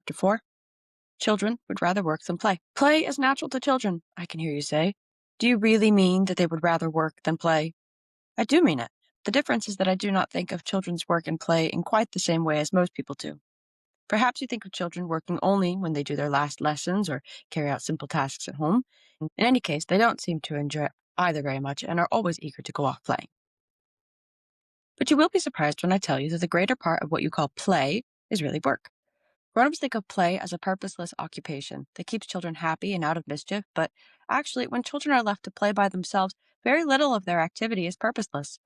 Chapter 4. Children would rather work than play. Play is natural to children, I can hear you say. Do you really mean that they would rather work than play? I do mean it. The difference is that I do not think of children's work and play in quite the same way as most people do. Perhaps you think of children working only when they do their last lessons or carry out simple tasks at home. In any case, they don't seem to enjoy either very much and are always eager to go off playing. But you will be surprised when I tell you that the greater part of what you call play is really work. Grown-ups think of play as a purposeless occupation that keeps children happy and out of mischief, but actually, when children are left to play by themselves, very little of their activity is purposeless.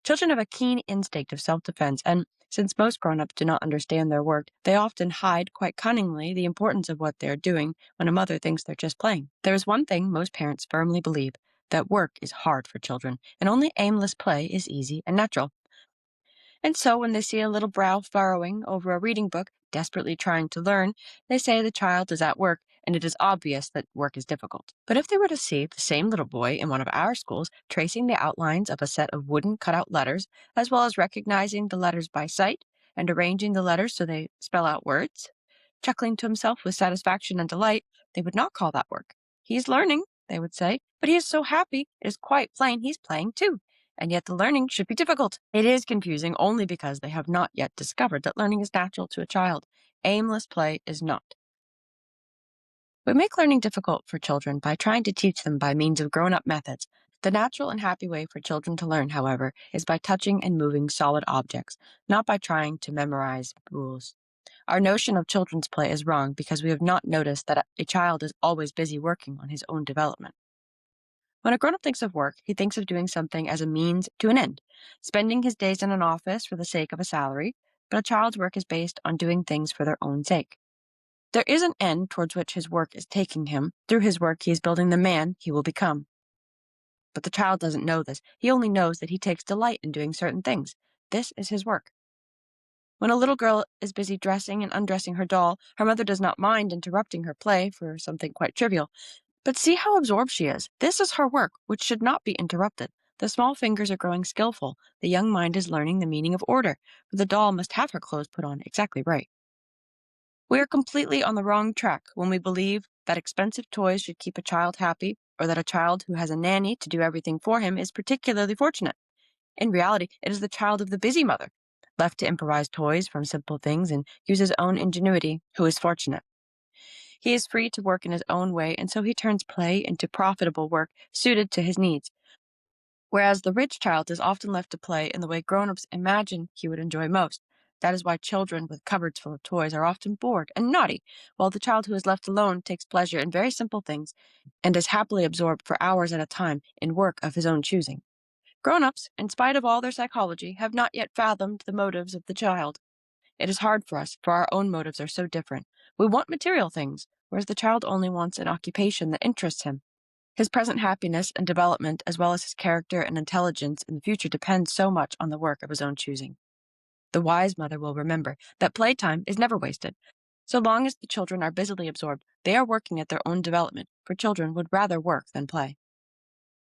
Children have a keen instinct of self-defense, and since most grown-ups do not understand their work, they often hide quite cunningly the importance of what they're doing when a mother thinks they're just playing. There is one thing most parents firmly believe, that work is hard for children, and only aimless play is easy and natural. And so when they see a little brow furrowing over a reading book, desperately trying to learn, they say the child is at work, and it is obvious that work is difficult. But if they were to see the same little boy in one of our schools tracing the outlines of a set of wooden cutout letters, as well as recognizing the letters by sight and arranging the letters so they spell out words, chuckling to himself with satisfaction and delight, they would not call that work. He's learning, they would say, but he is so happy, it is quite plain he's playing too. And yet the learning should be difficult. It is confusing only because they have not yet discovered that learning is natural to a child. Aimless play is not. We make learning difficult for children by trying to teach them by means of grown-up methods. The natural and happy way for children to learn, however, is by touching and moving solid objects, not by trying to memorize rules. Our notion of children's play is wrong because we have not noticed that a child is always busy working on his own development. When a grown-up thinks of work, he thinks of doing something as a means to an end, spending his days in an office for the sake of a salary, but a child's work is based on doing things for their own sake. There is an end towards which his work is taking him. Through his work, he is building the man he will become. But the child doesn't know this. He only knows that he takes delight in doing certain things. This is his work. When a little girl is busy dressing and undressing her doll, her mother does not mind interrupting her play for something quite trivial. But see how absorbed she is. This is her work, which should not be interrupted. The small fingers are growing skillful. The young mind is learning the meaning of order, for the doll must have her clothes put on exactly right. We are completely on the wrong track when we believe that expensive toys should keep a child happy, or that a child who has a nanny to do everything for him is particularly fortunate. In reality, it is the child of the busy mother, left to improvise toys from simple things and use his own ingenuity, who is fortunate. He is free to work in his own way, and so he turns play into profitable work suited to his needs. Whereas the rich child is often left to play in the way grown-ups imagine he would enjoy most. That is why children with cupboards full of toys are often bored and naughty, while the child who is left alone takes pleasure in very simple things and is happily absorbed for hours at a time in work of his own choosing. Grown-ups, in spite of all their psychology, have not yet fathomed the motives of the child. It is hard for us, for our own motives are so different. We want material things, whereas the child only wants an occupation that interests him. His present happiness and development, as well as his character and intelligence in the future, depends so much on the work of his own choosing. The wise mother will remember that playtime is never wasted. So long as the children are busily absorbed, they are working at their own development, for children would rather work than play.